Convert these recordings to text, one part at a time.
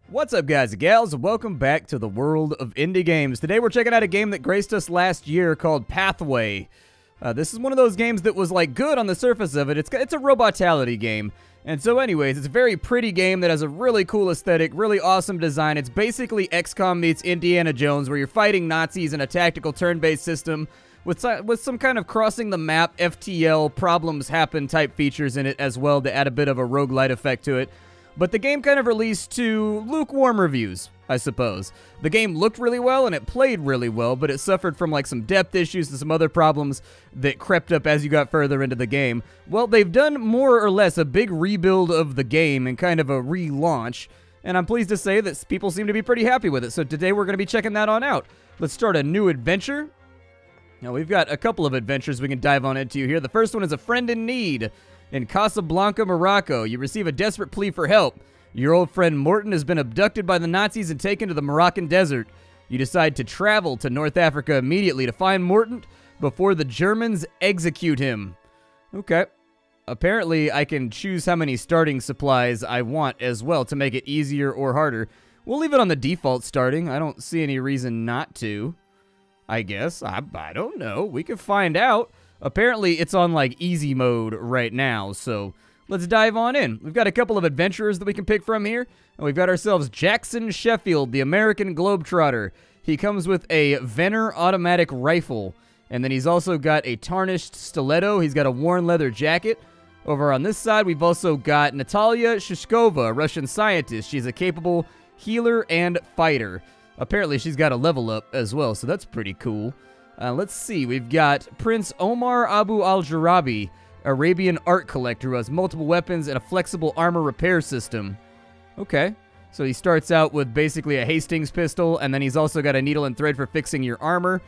What's up, guys and gals, and welcome back to the world of indie games. Today we're checking out a game that graced us last year called Pathway. This is one of those games that was like good on the surface of it. It's a robotality game. And so anyways, it's a very pretty game that has a really cool aesthetic, really awesome design. It's basically XCOM meets Indiana Jones, where you're fighting Nazis in a tactical turn-based system with some kind of crossing the map, FTL, problems happen type features in it as well to add a bit of a roguelite effect to it. But the game kind of released to lukewarm reviews, I suppose. The game looked really well and it played really well, but it suffered from like some depth issues and some other problems that crept up as you got further into the game. Well, they've done more or less a big rebuild of the game and kind of a relaunch, and I'm pleased to say that people seem to be pretty happy with it. So today we're going to be checking that on out. Let's start a new adventure. Now we've got a couple of adventures we can dive on into here. The first one is A Friend in Need. In Casablanca, Morocco, you receive a desperate plea for help. Your old friend Morton has been abducted by the Nazis and taken to the Moroccan desert. You decide to travel to North Africa immediately to find Morton before the Germans execute him. Okay. Apparently, I can choose how many starting supplies I want as well to make it easier or harder. We'll leave it on the default starting. I don't see any reason not to. I guess. I don't know. We can find out. Apparently, it's on, like, easy mode right now, so let's dive on in. We've got a couple of adventurers that we can pick from here, and we've got ourselves Jackson Sheffield, the American Globetrotter. He comes with a Venner automatic rifle, and then he's also got a tarnished stiletto. He's got a worn leather jacket. Over on this side, we've also got Natalia Shishkova, a Russian scientist. She's a capable healer and fighter. Apparently, she's got a level up as well, so that's pretty cool. Let's see, we've got Prince Omar Abu al-Jarabi, Arabian art collector who has multiple weapons and a flexible armor repair system. Okay, so he starts out with basically a Hastings pistol, and then he's also got a needle and thread for fixing your armor.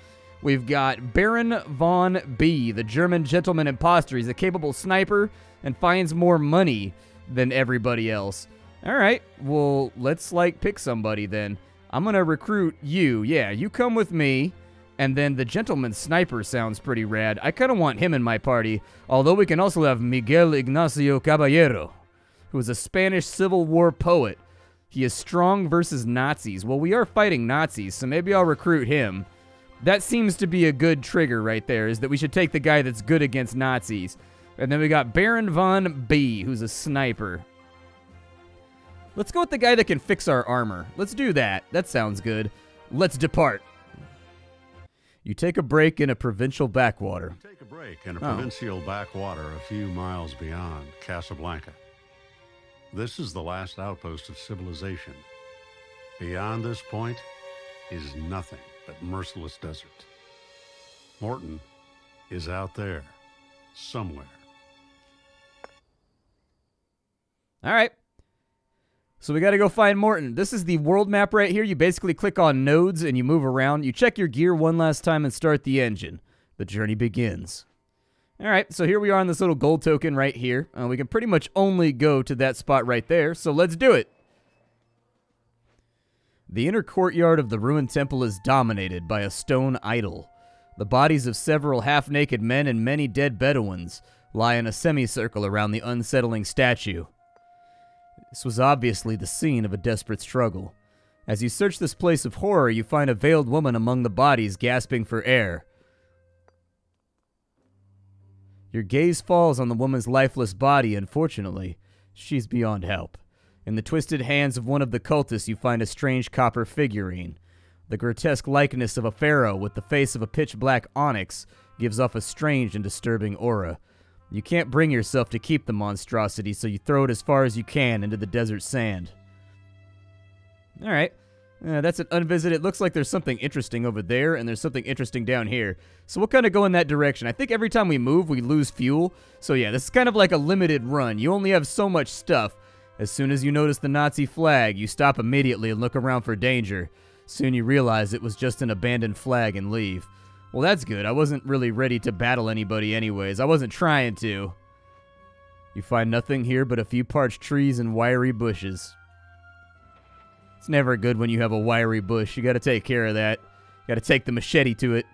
We've got Baron von B, the German gentleman imposter. He's a capable sniper and finds more money than everybody else. All right, well, let's, like, pick somebody then. I'm going to recruit you. Yeah, you come with me. And then the gentleman sniper sounds pretty rad. I kind of want him in my party, although we can also have Miguel Ignacio Caballero, who is a Spanish Civil War poet. He is strong versus Nazis. Well, we are fighting Nazis, so maybe I'll recruit him. That seems to be a good trigger right there, is that we should take the guy that's good against Nazis. And then we got Baron von B, who's a sniper. Let's go with the guy that can fix our armor. Let's do that. That sounds good. Let's depart. You take a break in a provincial backwater. Take a break in a provincial backwater a few miles beyond Casablanca. This is the last outpost of civilization. Beyond this point is nothing but merciless desert. Morton is out there, somewhere. All right. So we got to go find Morton. This is the world map right here. You basically click on nodes and you move around. You check your gear one last time and start the engine. The journey begins. All right, so here we are on this little gold token right here. We can pretty much only go to that spot right there, so let's do it. The inner courtyard of the ruined temple is dominated by a stone idol. The bodies of several half-naked men and many dead Bedouins lie in a semicircle around the unsettling statue. This was obviously the scene of a desperate struggle. As you search this place of horror, you find a veiled woman among the bodies gasping for air. Your gaze falls on the woman's lifeless body, and fortunately, she's beyond help. In the twisted hands of one of the cultists, you find a strange copper figurine. The grotesque likeness of a pharaoh with the face of a pitch-black onyx gives off a strange and disturbing aura. You can't bring yourself to keep the monstrosity, so you throw it as far as you can into the desert sand. Alright. That's an unvisited. It looks like there's something interesting over there, and there's something interesting down here. So we'll kind of go in that direction. I think every time we move, we lose fuel. So yeah, this is kind of like a limited run. You only have so much stuff. As soon as you notice the Nazi flag, you stop immediately and look around for danger. Soon you realize it was just an abandoned flag and leave. Well, that's good. I wasn't really ready to battle anybody anyways. I wasn't trying to. You find nothing here but a few parched trees and wiry bushes. It's never good when you have a wiry bush. You gotta take care of that. You gotta take the machete to it.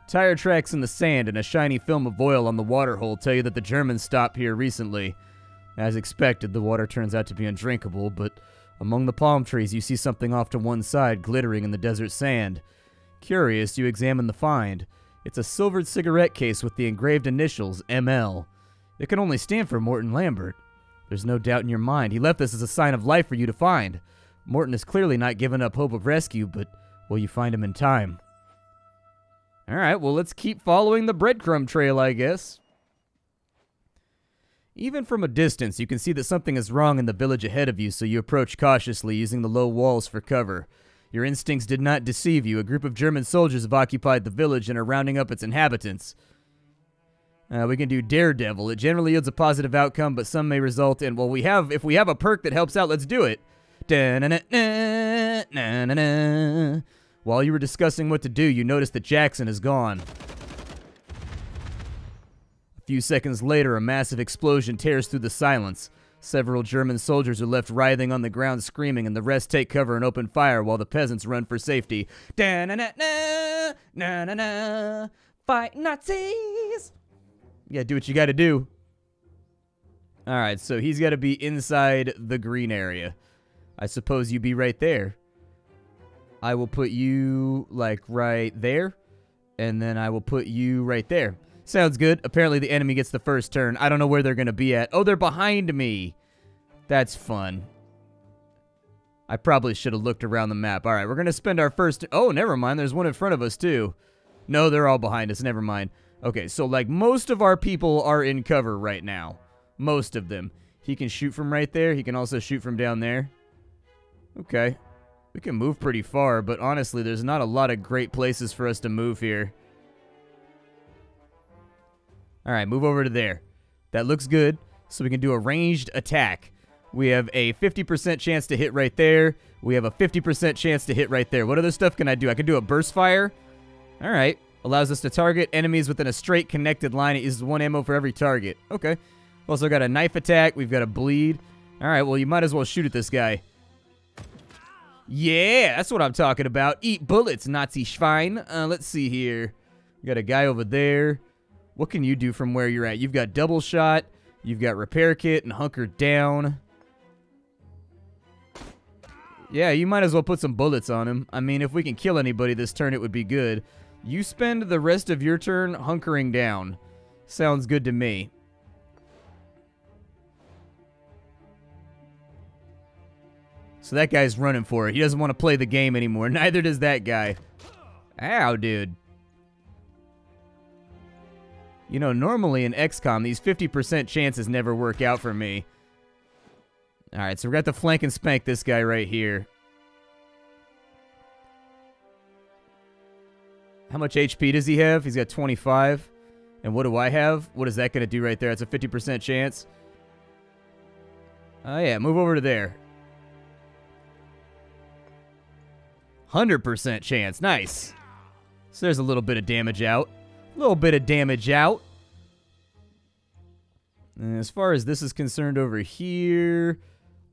Tire tracks in the sand and a shiny film of oil on the waterhole tell you that the Germans stopped here recently. As expected, the water turns out to be undrinkable, but Among the palm trees, you see something off to one side, glittering in the desert sand. Curious, you examine the find. It's a silvered cigarette case with the engraved initials, ML. It can only stand for Morton Lambert. There's no doubt in your mind. He left this as a sign of life for you to find. Morton has clearly not given up hope of rescue, but will you find him in time? Alright, well, let's keep following the breadcrumb trail, I guess. Even from a distance, you can see that something is wrong in the village ahead of you, so you approach cautiously, using the low walls for cover. Your instincts did not deceive you. A group of German soldiers have occupied the village and are rounding up its inhabitants. We can do Daredevil. It generally yields a positive outcome, but some may result in, well, if we have a perk that helps out, let's do it. Da-na-na-na-na-na-na. While you were discussing what to do, you noticed that Jackson is gone. A few seconds later, a massive explosion tears through the silence. Several German soldiers are left writhing on the ground screaming, and the rest take cover and open fire while the peasants run for safety. Da-na-na-na, na-na-na, fight Nazis! Yeah, do what you gotta do. Alright, so he's gotta be inside the green area. I suppose you be right there. I will put you, like, right there. And then I will put you right there. Sounds good. Apparently the enemy gets the first turn. I don't know where they're gonna be at. Oh, they're behind me. That's fun. I probably should have looked around the map. Alright, we're gonna spend our first... Oh, never mind. There's one in front of us, too. No, they're all behind us. Never mind. Okay, so, like, most of our people are in cover right now. Most of them. He can shoot from right there. He can also shoot from down there. Okay. We can move pretty far, but honestly, there's not a lot of great places for us to move here. Alright, move over to there. That looks good. So we can do a ranged attack. We have a 50% chance to hit right there. We have a 50% chance to hit right there. What other stuff can I do? I can do a burst fire. Alright. Allows us to target enemies within a straight connected line. It uses 1 ammo for every target. Okay. We've also got a knife attack. We've got a bleed. Alright, well, you might as well shoot at this guy. Yeah, that's what I'm talking about. Eat bullets, Nazi Schwein. Let's see here. We got a guy over there. What can you do from where you're at? You've got double shot. You've got repair kit and hunker down. Yeah, you might as well put some bullets on him. I mean, if we can kill anybody this turn, it would be good. You spend the rest of your turn hunkering down. Sounds good to me. So that guy's running for it. He doesn't want to play the game anymore. Neither does that guy. Ow, dude. You know, normally in XCOM, these 50% chances never work out for me. Alright, so we're going to have to flank and spank this guy right here. How much HP does he have? He's got 25. And what do I have? What is that going to do right there? It's a 50% chance. Oh, yeah, move over to there. 100% chance. Nice. So there's a little bit of damage out. A little bit of damage out. And as far as this is concerned over here,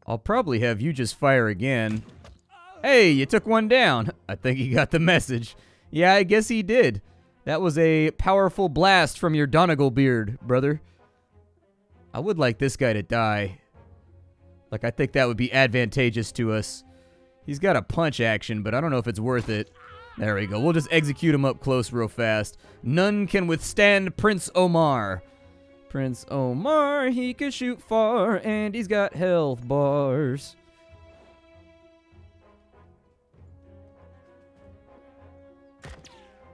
I'll probably have you just fire again. Hey, you took one down. I think he got the message. Yeah, I guess he did. That was a powerful blast from your Donegal beard, brother. I would like this guy to die. Like, I think that would be advantageous to us. He's got a punch action, but I don't know if it's worth it. There we go. We'll just execute him up close real fast. None can withstand Prince Omar. Prince Omar, he can shoot far, and he's got health bars.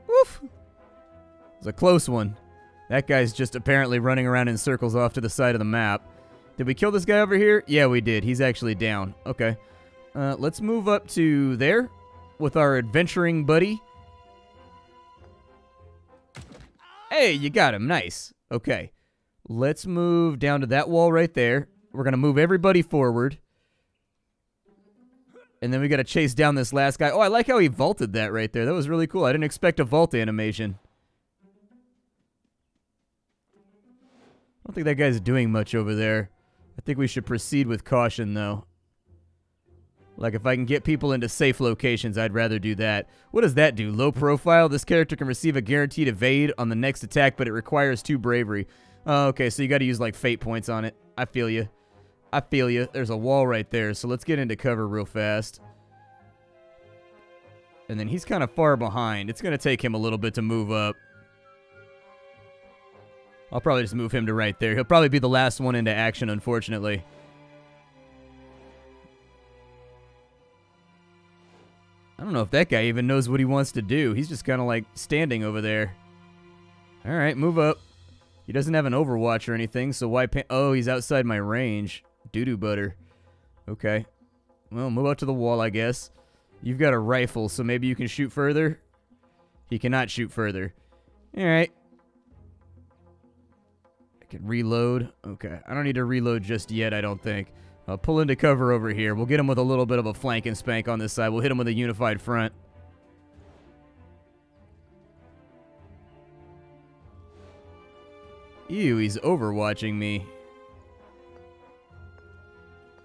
Woof. It's a close one. That guy's just apparently running around in circles off to the side of the map. Did we kill this guy over here? Yeah, we did. He's actually down. Okay. Let's move up to there with our adventuring buddy. Hey, you got him. Nice. Okay. Let's move down to that wall right there. We're going to move everybody forward. And then we got to chase down this last guy. Oh, I like how he vaulted that right there. That was really cool. I didn't expect a vault animation. I don't think that guy's doing much over there. I think we should proceed with caution, though. Like, if I can get people into safe locations, I'd rather do that. What does that do? Low profile? This character can receive a guaranteed evade on the next attack, but it requires 2 bravery. Oh, okay, so you got to use, like, fate points on it. I feel you. I feel you. There's a wall right there, so let's get into cover real fast. And then he's kind of far behind. It's going to take him a little bit to move up. I'll probably just move him to right there. He'll probably be the last one into action, unfortunately. I don't know if that guy even knows what he wants to do. He's just kind of like standing over there. All right, move up. He doesn't have an overwatch or anything, so why oh, he's outside my range. Doo-doo butter. Okay. Well, move up to the wall, I guess. You've got a rifle, so maybe you can shoot further? He cannot shoot further. All right. I can reload. Okay. I don't need to reload just yet, I don't think. I'll pull into cover over here. We'll get him with a little bit of a flank and spank on this side. We'll hit him with a unified front. Ew, he's overwatching me.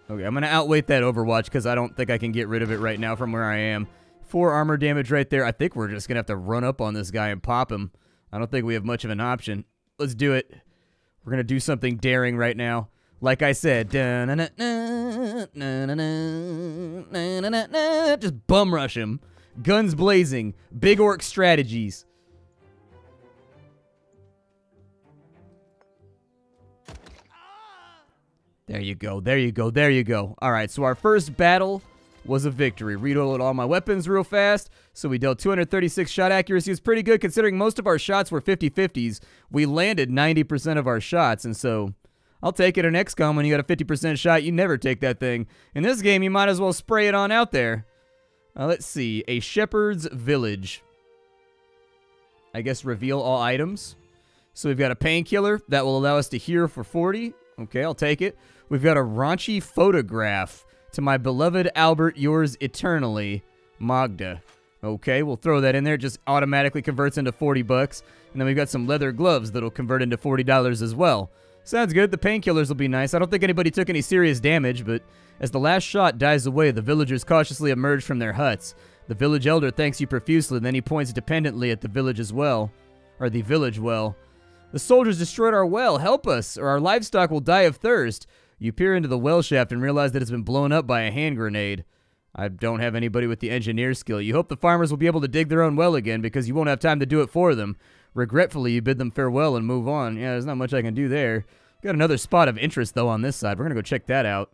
Okay, I'm going to outweight that overwatch because I don't think I can get rid of it right now from where I am. 4 armor damage right there. I think we're just going to have to run up on this guy and pop him. I don't think we have much of an option. Let's do it. We're going to do something daring right now. Like I said, just bum rush him. Guns blazing. Big orc strategies. There you go, there you go, there you go. All right, so our first battle was a victory. Reload all my weapons real fast. So we dealt 236 shot accuracy. It's pretty good considering most of our shots were 50-50s. We landed 90% of our shots, and so I'll take it in XCOM when you got a 50% shot. You never take that thing. In this game, you might as well spray it on out there. Let's see. A shepherd's village. I guess reveal all items. So we've got a painkiller that will allow us to heal for 40. Okay, I'll take it. We've got a raunchy photograph to my beloved Albert, yours eternally, Magda. Okay, we'll throw that in there. It just automatically converts into 40 bucks. And then we've got some leather gloves that'll convert into $40 as well. Sounds good. The painkillers will be nice. I don't think anybody took any serious damage, but as the last shot dies away, the villagers cautiously emerge from their huts. The village elder thanks you profusely, then he points dependently at the village as well. Or the village well. The soldiers destroyed our well. Help us, or our livestock will die of thirst. You peer into the well shaft and realize that it's been blown up by a hand grenade. I don't have anybody with the engineer skill. You hope the farmers will be able to dig their own well again because you won't have time to do it for them. Regretfully, you bid them farewell and move on. Yeah, there's not much I can do there. Got another spot of interest, though, on this side. We're going to go check that out.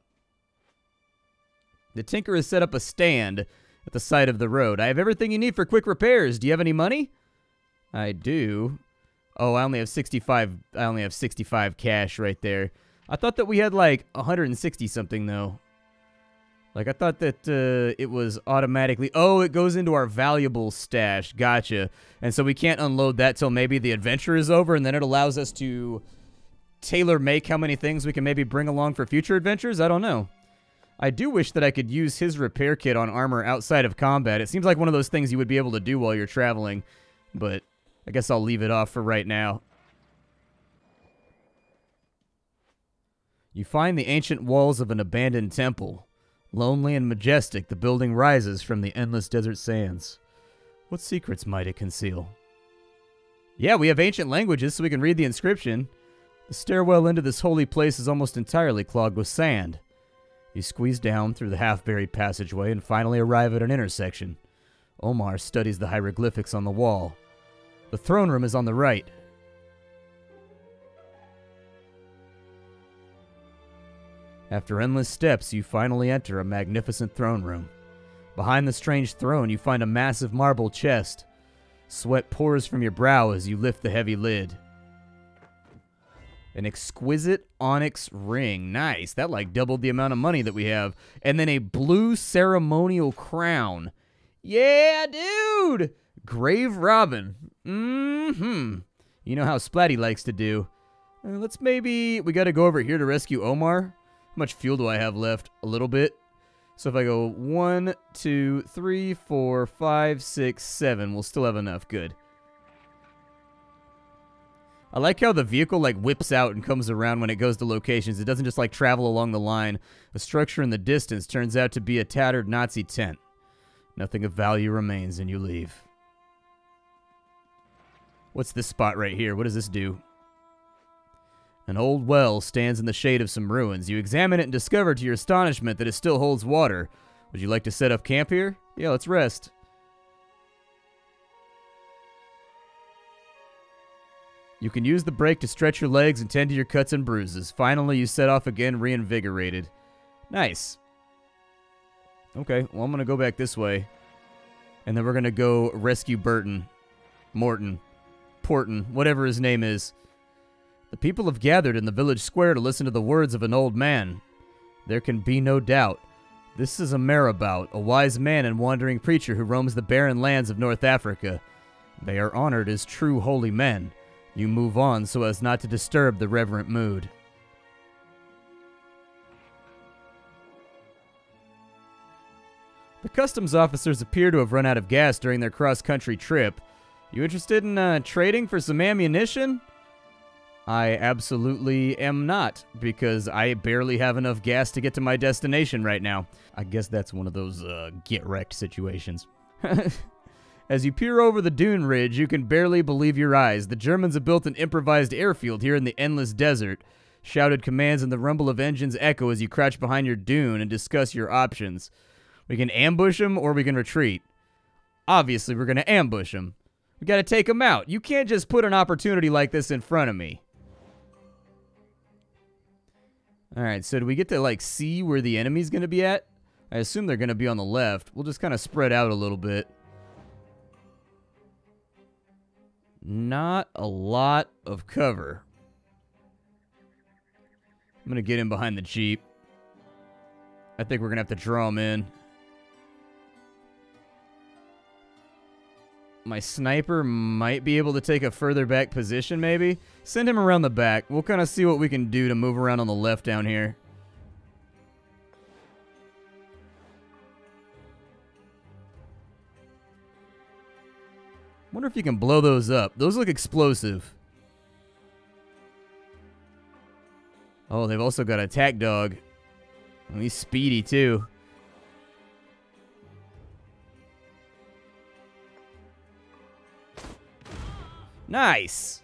The tinker has set up a stand at the side of the road. I have everything you need for quick repairs. Do you have any money? I do. Oh, I only have 65. I only have 65 cash right there. I thought that we had like 160 something though. Like I thought that it was automatically. Oh, it goes into our valuable stash. Gotcha. And so we can't unload that till maybe the adventure is over, and then it allows us to tailor make how many things we can maybe bring along for future adventures. I don't know. I do wish that I could use his repair kit on armor outside of combat. It seems like one of those things you would be able to do while you're traveling, but I guess I'll leave it off for right now. You find the ancient walls of an abandoned temple. Lonely and majestic, the building rises from the endless desert sands. What secrets might it conceal? Yeah, we have ancient languages, so we can read the inscription. The stairwell into this holy place is almost entirely clogged with sand. You squeeze down through the half-buried passageway and finally arrive at an intersection. Omar studies the hieroglyphics on the wall. The throne room is on the right. After endless steps, you finally enter a magnificent throne room. Behind the strange throne, you find a massive marble chest. Sweat pours from your brow as you lift the heavy lid. An exquisite onyx ring. Nice. That like doubled the amount of money that we have. And then a blue ceremonial crown. Yeah, dude! Grave Robin. You know how Splatty likes to do. Let's maybe... We gotta go over here to rescue Omar. How much fuel do I have left? A little bit. So if I go 1, 2, 3, 4, 5, 6, 7, we'll still have enough. Good. I like how the vehicle like whips out and comes around when it goes to locations. It doesn't just like travel along the line. A structure in the distance turns out to be a tattered Nazi tent. Nothing of value remains and you leave. What's this spot right here? What does this do? An old well stands in the shade of some ruins. You examine it and discover to your astonishment that it still holds water. Would you like to set up camp here? Yeah, let's rest. You can use the break to stretch your legs and tend to your cuts and bruises. Finally, you set off again, reinvigorated. Nice. Okay, well, I'm going to go back this way. And then we're going to go rescue Morton, whatever his name is. The people have gathered in the village square to listen to the words of an old man. There can be no doubt. This is a marabout, a wise man and wandering preacher who roams the barren lands of North Africa. They are honored as true holy men. You move on so as not to disturb the reverent mood. The customs officers appear to have run out of gas during their cross-country trip. You interested in trading for some ammunition? I absolutely am not, because I barely have enough gas to get to my destination right now. I guess that's one of those get-wrecked situations. As you peer over the dune ridge, you can barely believe your eyes. The Germans have built an improvised airfield here in the endless desert. Shouted commands and the rumble of engines echo as you crouch behind your dune and discuss your options. We can ambush them or we can retreat. Obviously, we're going to ambush them. We got to take them out. You can't just put an opportunity like this in front of me. Alright, so do we get to, like, see where the enemy's going to be at? I assume they're going to be on the left. We'll just kind of spread out a little bit. Not a lot of cover. I'm going to get in behind the Jeep. I think we're going to have to draw him in. My sniper might be able to take a further back position, maybe. Send him around the back. We'll kind of see what we can do to move around on the left down here. Wonder if you can blow those up. Those look explosive. Oh, they've also got attack dog. Oh, he's speedy, too. Nice.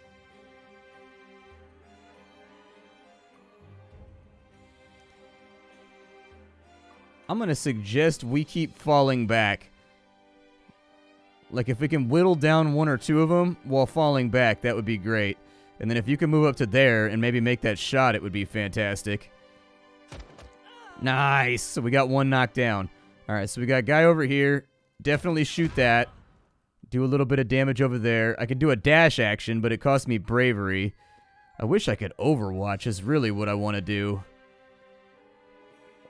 I'm going to suggest we keep falling back. Like, if we can whittle down one or two of them while falling back, that would be great. And then if you can move up to there and maybe make that shot, it would be fantastic. Nice. So we got one knocked down. All right, so we got a guy over here. Definitely shoot that. Do a little bit of damage over there. I could do a dash action, but it costs me bravery. I wish I could overwatch is really what I want to do.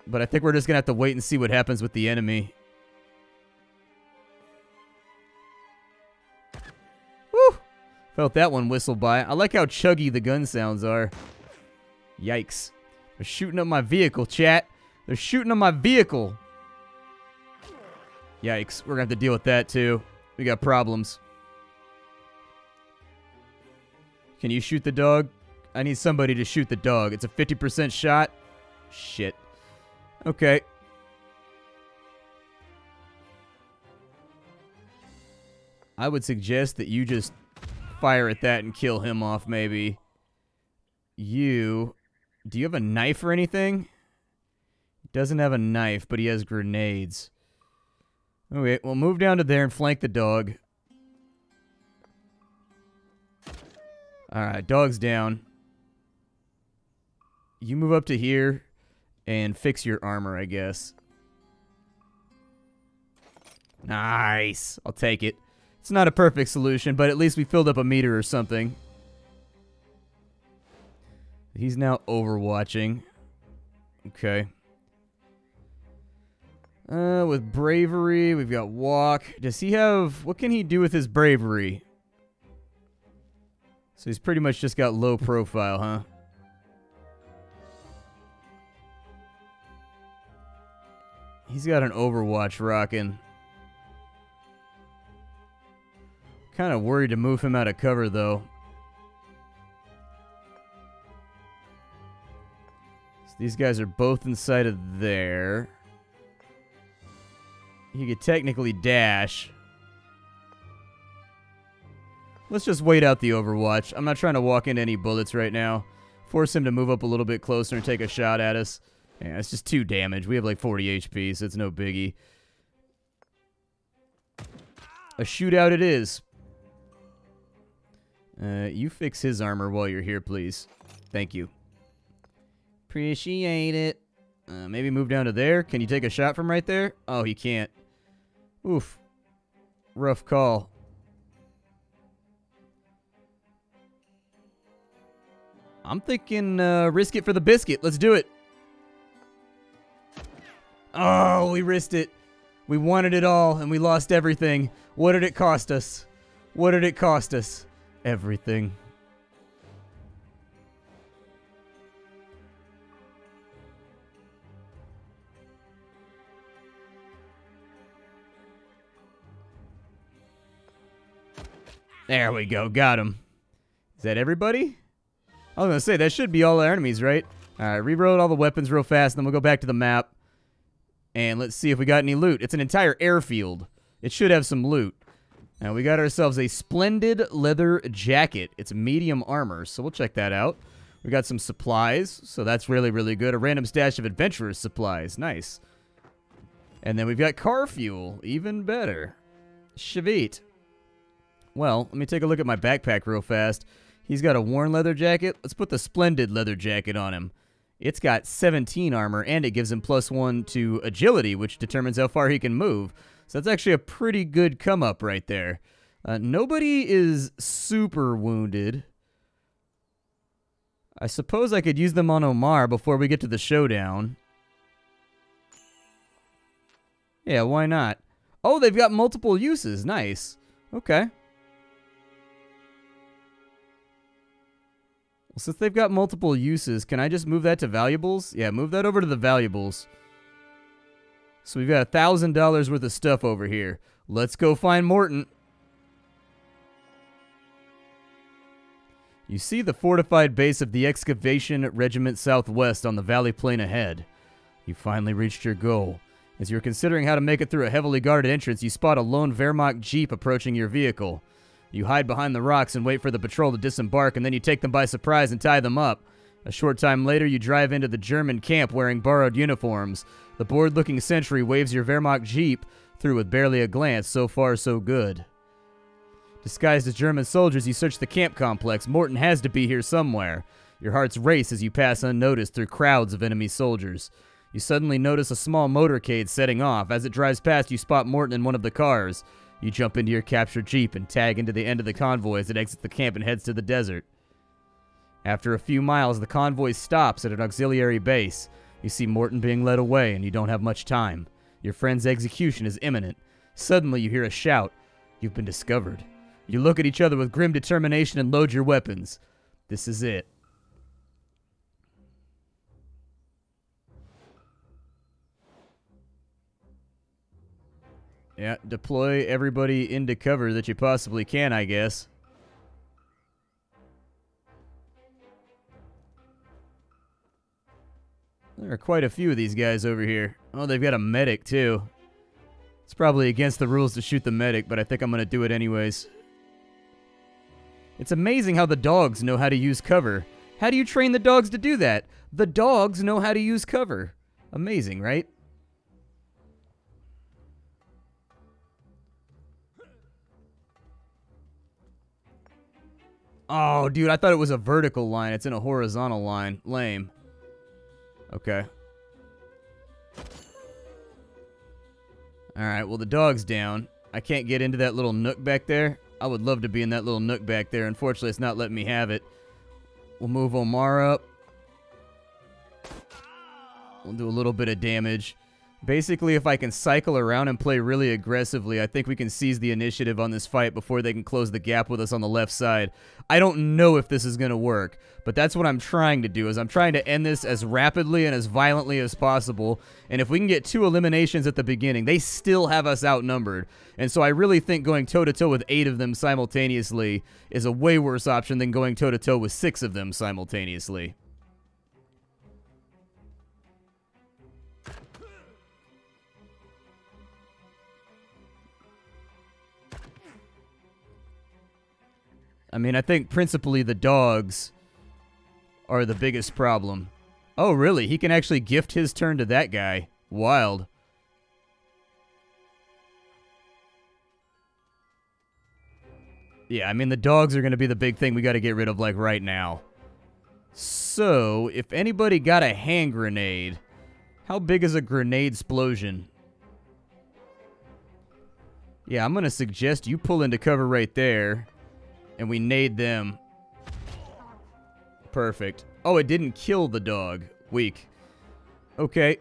But I think we're just going to have to wait and see what happens with the enemy. Woo! Felt that one whistle by. I like how chuggy the gun sounds are. Yikes. They're shooting up my vehicle, chat. They're shooting up my vehicle. Yikes. We're going to have to deal with that, too. We got problems. Can you shoot the dog? I need somebody to shoot the dog. It's a 50% shot. Shit. Okay. I would suggest that you just fire at that and kill him off, maybe. You... Do you have a knife or anything? He doesn't have a knife, but he has grenades. Okay, we'll move down to there and flank the dog. Alright, dog's down. You move up to here and fix your armor, I guess. Nice. I'll take it. It's not a perfect solution, but at least we filled up a meter or something. He's now overwatching. Okay. With bravery, we've got walk. Does he have... What can he do with his bravery? So he's pretty much just got low profile, huh? He's got an overwatch rocking. Kind of worried to move him out of cover, though. So these guys are both inside of there. He could technically dash. Let's just wait out the overwatch. I'm not trying to walk into any bullets right now. Force him to move up a little bit closer and take a shot at us. Yeah, it's just 2 damage. We have like 40 HP, so it's no biggie. A shootout it is. You fix his armor while you're here, please. Thank you. Appreciate it. Maybe move down to there. Can you take a shot from right there? Oh, he can't. Oof. Rough call. I'm thinking risk it for the biscuit. Let's do it. Oh, we risked it. We wanted it all, and we lost everything. What did it cost us? What did it cost us? Everything. There we go. Got him. Is that everybody? I was going to say, that should be all our enemies, right? All right, reload all the weapons real fast, and then we'll go back to the map. And let's see if we got any loot. It's an entire airfield. It should have some loot. Now, we got ourselves a splendid leather jacket. It's medium armor, so we'll check that out. We got some supplies, so that's really, really good. A random stash of adventurer's supplies. Nice. And then we've got car fuel. Even better. Shavit. Well, let me take a look at my backpack real fast. He's got a worn leather jacket. Let's put the splendid leather jacket on him. It's got 17 armor, and it gives him +1 to agility, which determines how far he can move. So that's actually a pretty good come-up right there. Nobody is super wounded. I suppose I could use them on Omar before we get to the showdown. Yeah, why not? Oh, they've got multiple uses. Nice. Okay. Since they've got multiple uses, can I just move that to valuables? Yeah, move that over to the valuables. So we've got $1,000 worth of stuff over here. Let's go find Morton. You see the fortified base of the Excavation Regiment Southwest on the valley plain ahead. You finally reached your goal. As you're considering how to make it through a heavily guarded entrance, you spot a lone Wehrmacht Jeep approaching your vehicle. You hide behind the rocks and wait for the patrol to disembark, and then you take them by surprise and tie them up. A short time later, you drive into the German camp wearing borrowed uniforms. The bored-looking sentry waves your Wehrmacht Jeep through with barely a glance. So far, so good. Disguised as German soldiers, you search the camp complex. Morton has to be here somewhere. Your hearts race as you pass unnoticed through crowds of enemy soldiers. You suddenly notice a small motorcade setting off. As it drives past, you spot Morton in one of the cars. You jump into your captured Jeep and tag into the end of the convoy as it exits the camp and heads to the desert. After a few miles, the convoy stops at an auxiliary base. You see Morton being led away, and you don't have much time. Your friend's execution is imminent. Suddenly, you hear a shout. You've been discovered. You look at each other with grim determination and load your weapons. This is it. Yeah, deploy everybody into cover that you possibly can, I guess. There are quite a few of these guys over here. Oh, they've got a medic, too. It's probably against the rules to shoot the medic, but I think I'm going to do it anyways. It's amazing how the dogs know how to use cover. How do you train the dogs to do that? The dogs know how to use cover. Amazing, right? Oh, dude, I thought it was a vertical line. It's in a horizontal line. Lame. Okay. Alright, well, the dog's down. I can't get into that little nook back there. I would love to be in that little nook back there. Unfortunately, it's not letting me have it. We'll move Omar up. We'll do a little bit of damage. Basically, if I can cycle around and play really aggressively, I think we can seize the initiative on this fight before they can close the gap with us on the left side. I don't know if this is going to work, but that's what I'm trying to do, is I'm trying to end this as rapidly and as violently as possible, and if we can get 2 eliminations at the beginning, they still have us outnumbered, and so I really think going toe-to-toe with 8 of them simultaneously is a way worse option than going toe-to-toe with 6 of them simultaneously. I mean, I think principally the dogs are the biggest problem. Oh, really? He can actually gift his turn to that guy. Wild. Yeah, I mean, the dogs are going to be the big thing we got to get rid of, like, right now. So, if anybody got a hand grenade, how big is a grenade explosion? Yeah, I'm going to suggest you pull into cover right there, and we nade them. Perfect. Oh, it didn't kill the dog. Weak. Okay.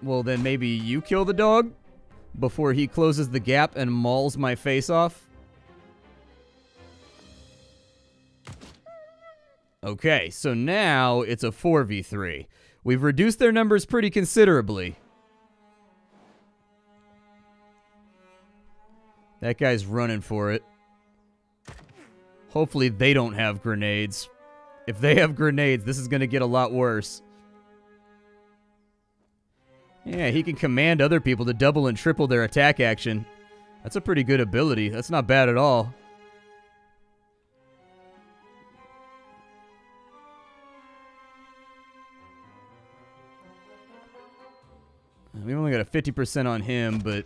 Well, then maybe you kill the dog before he closes the gap and mauls my face off. Okay, so now it's a 4v3. We've reduced their numbers pretty considerably. That guy's running for it. Hopefully they don't have grenades. If they have grenades, this is going to get a lot worse. Yeah, he can command other people to double and triple their attack action. That's a pretty good ability. That's not bad at all. We've only got a 50% on him, but...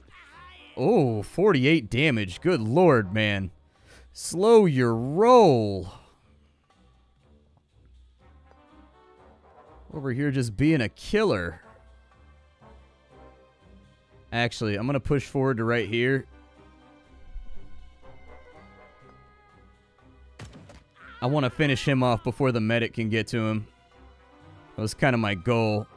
Oh, 48 damage. Good lord, man. Slow your roll. Over here just being a killer. Actually, I'm going to push forward to right here. I want to finish him off before the medic can get to him. That was kind of my goal.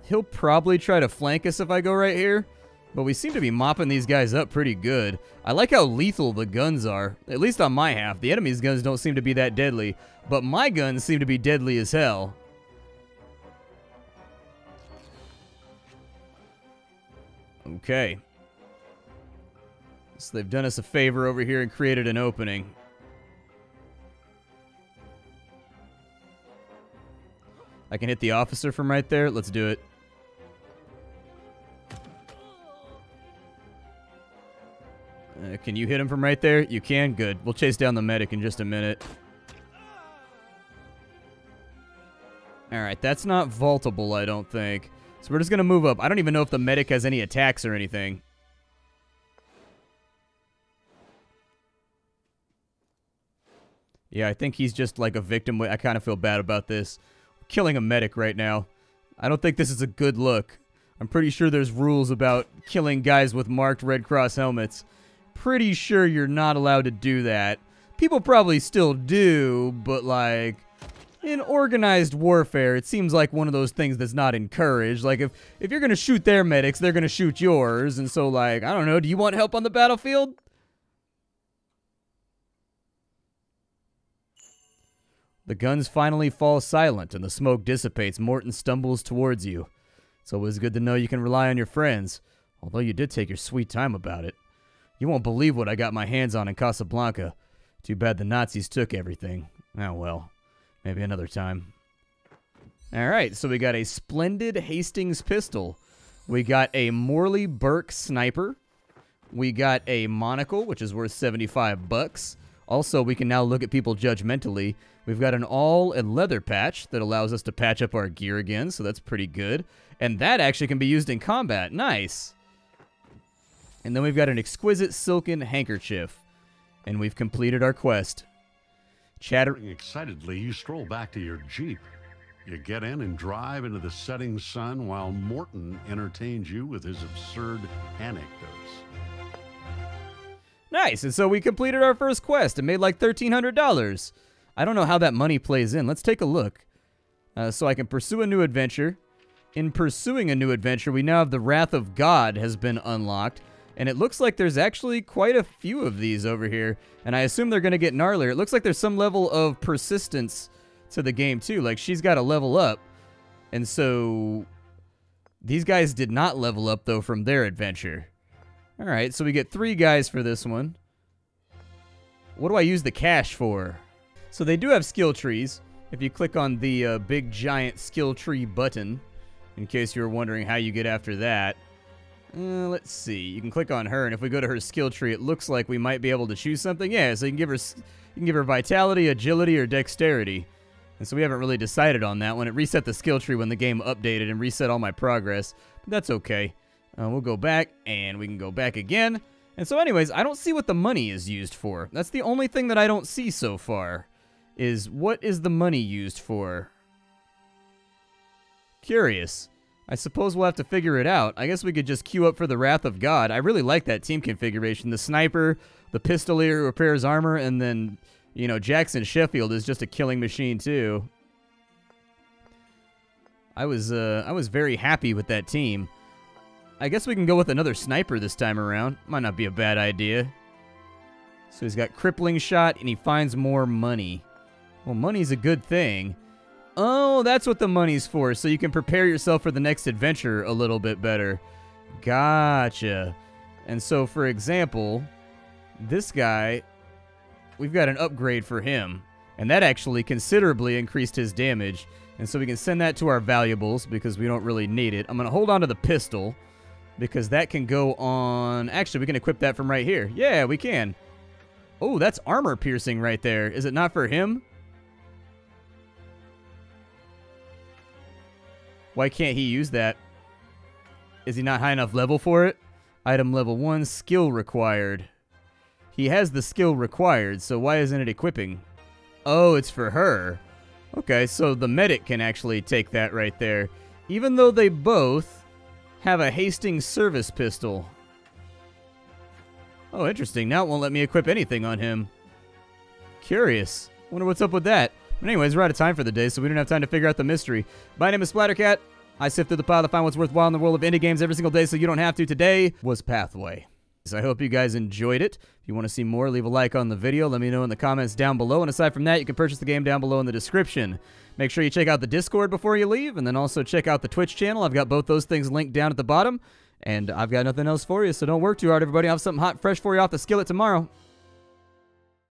He'll probably try to flank us if I go right here, but we seem to be mopping these guys up pretty good. I like how lethal the guns are, at least on my half. The enemy's guns don't seem to be that deadly, but my guns seem to be deadly as hell. Okay. So they've done us a favor over here and created an opening. I can hit the officer from right there. Let's do it. Can you hit him from right there? You can? Good. We'll chase down the medic in just a minute. Alright, that's not vaultable, I don't think. So we're just going to move up. I don't even know if the medic has any attacks or anything. Yeah, I think he's just like a victim. I kind of feel bad about this. Killing a medic right now. I don't think this is a good look. I'm pretty sure there's rules about killing guys with marked Red Cross helmets. Pretty sure you're not allowed to do that. People probably still do, but like in organized warfare, it seems like one of those things that's not encouraged. Like if you're going to shoot their medics, they're going to shoot yours. And so like, I don't know, do you want help on the battlefield? The guns finally fall silent and the smoke dissipates. Morton stumbles towards you. It's always good to know you can rely on your friends, although you did take your sweet time about it. You won't believe what I got my hands on in Casablanca. Too bad the Nazis took everything. Oh well, maybe another time. Alright, so we got a splendid Hastings pistol. We got a Morley Burke sniper. We got a monocle, which is worth 75 bucks. Also, we can now look at people judgmentally. We've got an all and leather patch that allows us to patch up our gear again, so that's pretty good. And that actually can be used in combat. Nice. And then we've got an exquisite silken handkerchief. And we've completed our quest. Chattering excitedly, you stroll back to your Jeep. You get in and drive into the setting sun while Morton entertains you with his absurd anecdotes. Nice, and so we completed our first quest and made like $1,300. I don't know how that money plays in. Let's take a look. So I can pursue a new adventure. In pursuing a new adventure, we now have the Wrath of God has been unlocked. And it looks like there's actually quite a few of these over here. And I assume they're going to get gnarlier. It looks like there's some level of persistence to the game, too. Like, she's got to level up. And so these guys did not level up, though, from their adventure. All right, so we get 3 guys for this one. What do I use the cash for? So they do have skill trees. If you click on the big, giant skill tree button, in case you were wondering how you get after that. Let's see. You can click on her, and if we go to her skill tree, it looks like we might be able to choose something. Yeah, so you can give her vitality, agility, or dexterity. And so we haven't really decided on that one. It reset the skill tree when the game updated and reset all my progress. But that's okay. We'll go back, and we can go back again. And so anyways, I don't see what the money is used for. That's the only thing that I don't see so far, is what is the money used for? Curious. I suppose we'll have to figure it out. I guess we could just queue up for the Wrath of God. I really like that team configuration. The sniper, the pistolier who repairs armor, and then, you know, Jackson Sheffield is just a killing machine too. I was very happy with that team. I guess we can go with another sniper this time around. Might not be a bad idea. So he's got crippling shot, and he finds more money. Well, money's a good thing. Oh, that's what the money's for, so you can prepare yourself for the next adventure a little bit better. Gotcha. And so, for example, this guy, we've got an upgrade for him, and that actually considerably increased his damage. And so we can send that to our valuables because we don't really need it. I'm going to hold on to the pistol because that can go on... Actually, we can equip that from right here. Yeah, we can. Oh, that's armor piercing right there. Is it not for him? Why can't he use that? Is he not high enough level for it? Item level 1, skill required. He has the skill required, so why isn't it equipping? Oh, it's for her. Okay, so the medic can actually take that right there. Even though they both have a Hastings service pistol. Oh, interesting. Now it won't let me equip anything on him. Curious. Wonder what's up with that. But anyways, we're out of time for the day, so we don't have time to figure out the mystery. My name is Splattercat. I sift through the pile to find what's worthwhile in the world of indie games every single day, so you don't have to. Today was Pathway. So I hope you guys enjoyed it. If you want to see more, leave a like on the video. Let me know in the comments down below. And aside from that, you can purchase the game down below in the description. Make sure you check out the Discord before you leave, and then also check out the Twitch channel. I've got both those things linked down at the bottom. And I've got nothing else for you, so don't work too hard, everybody. I'll have something hot and fresh for you off the skillet tomorrow.